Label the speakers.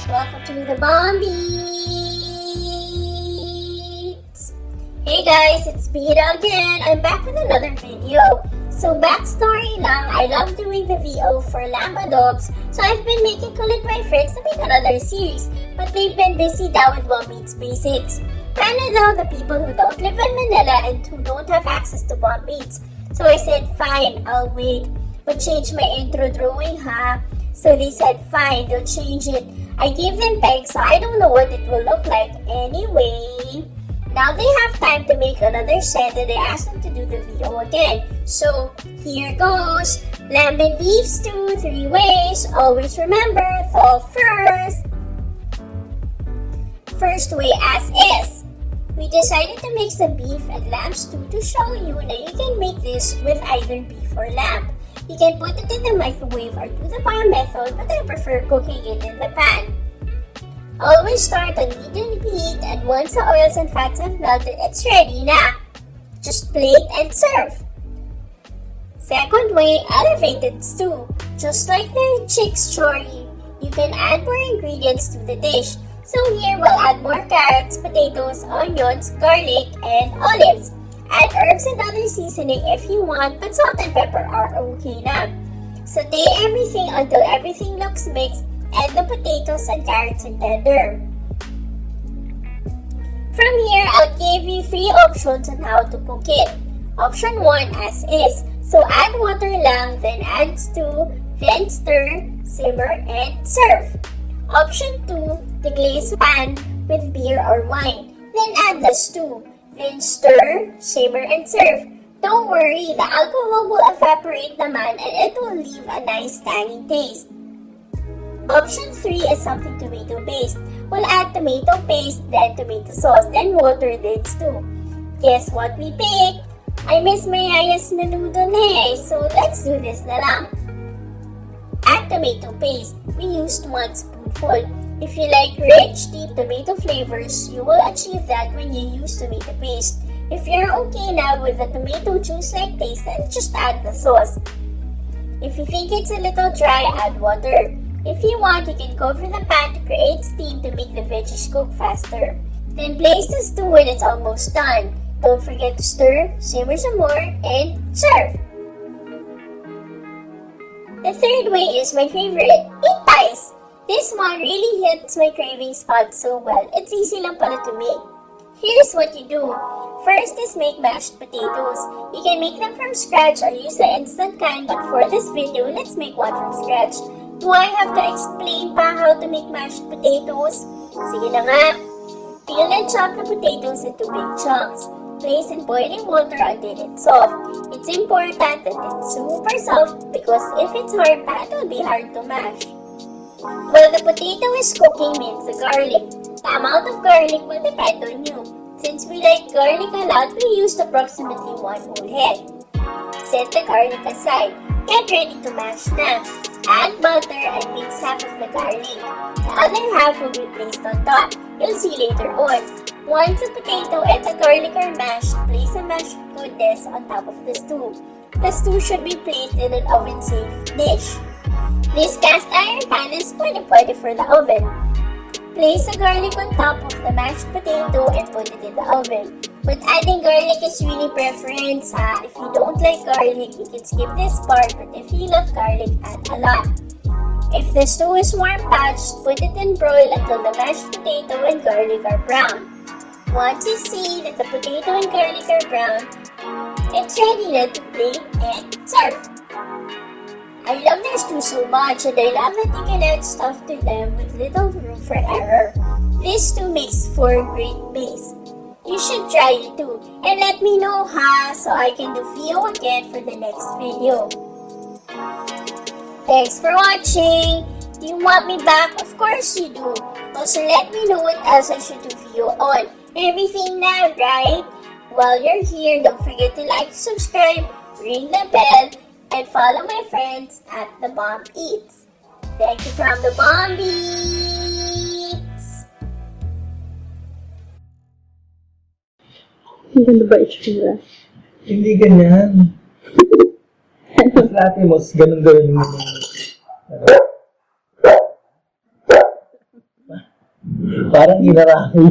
Speaker 1: Welcome to the Bomb Beats! Hey guys, it's Beeta again. I'm back with another video. So backstory lang, I love doing the VO for Lamba Dogs. So I've been making kulit my friends to make another series. But they've been busy now with Bomb Beats Basics. Paano daw the people who don't live in Manila and who don't have access to Bomb Beats? So I said, fine, I'll wait. But change my intro drawing, ha? So they said, fine, they'll change it. I gave them pegs, so I don't know what it will look like. Anyway, now they have time to make another set and I asked them to do the video again. So here goes. Lamb and beef stew 3 ways. Always remember, thaw first. First way as is. We decided to mix the beef and lamb stew to show you that you can make this with either beef or lamb. You can put it in the microwave or do the pan method, but I prefer cooking it in the pan. Always start on medium heat, and once the oils and fats have melted, it's ready na. Just plate and serve. Second way, elevated stew. Just like the chick story, you can add more ingredients to the dish. So here we'll add more carrots, potatoes, onions, garlic, and olives. Add herbs and other seasoning if you want, but salt and pepper are okay na. Saute everything until everything looks mixed. Add the potatoes and carrots and tender. From here, I'll give you 3 options on how to cook it. Option 1 as is. So add water lang, then add stew, then stir, simmer, and serve. Option 2, deglaze pan with beer or wine. Then add the stew. Then stir, simmer, and serve. Don't worry, the alcohol will evaporate naman and it will leave a nice tangy taste. Option 3 is something tomato based. We'll add tomato paste, then tomato sauce, then water, then stew. Guess what we picked? I miss Maria's menudo na so let's do this na lang. Add tomato paste. We used 1 spoonful. If you like rich, deep tomato flavors, you will achieve that when you use tomato paste. If you're okay now with the tomato juice-like taste, then just add the sauce. If you think it's a little dry, add water. If you want, you can cover the pan to create steam to make the veggies cook faster. Then place the stew when it's almost done. Don't forget to stir, simmer some more, and serve. The third way is my favorite, meat pies. This one really hits my craving spot so well. It's easy lang pala to make. Here's what you do. First is make mashed potatoes. You can make them from scratch or use the instant kind, but for this video, let's make one from scratch. Do I have to explain pa how to make mashed potatoes? Sige na nga. Peel and chop the potatoes into big chunks. Place in boiling water until it's soft. It's important that it's super soft because if it's hard pa, it will be hard to mash. While the potato is cooking, mince the garlic. The amount of garlic will depend on you. Since we like garlic a lot, we used approximately 1 whole head. Set the garlic aside. Get ready to mash na. Add butter and mix half of the garlic. The other half will be placed on top. You'll see later on. Once the potato and the garlic are mashed, place a mashed goodness on top of the stew. The stew should be placed in an oven-safe dish. This cast iron pan is pwede for the oven. Place the garlic on top of the mashed potato and put it in the oven. But adding garlic is really preference ha. If you don't like garlic, you can skip this part, but if you love garlic, add a lot. If the stew is warm patched, put it in broil until the mashed potato and garlic are brown. Once you see that the potato and garlic are brown, it's ready now to plate and serve. I love their stew so much and I love that you can add stuff to them with little room for error. This stew makes for a great base. You should try it too and let me know ha so I can do video again for the next video. Thanks for watching. Do you want me back? Of course you do. Also let me know what else I should do video on. Everything now, right? While you're here, don't forget to like, subscribe, ring the bell, and follow my friends at The Bomb Eats. Thank you from The Bomb Eats!
Speaker 2: Ganda ba itsura?
Speaker 3: Hindi ganyan. Mas lahat mo, ganun gawin mo. Parang inarami.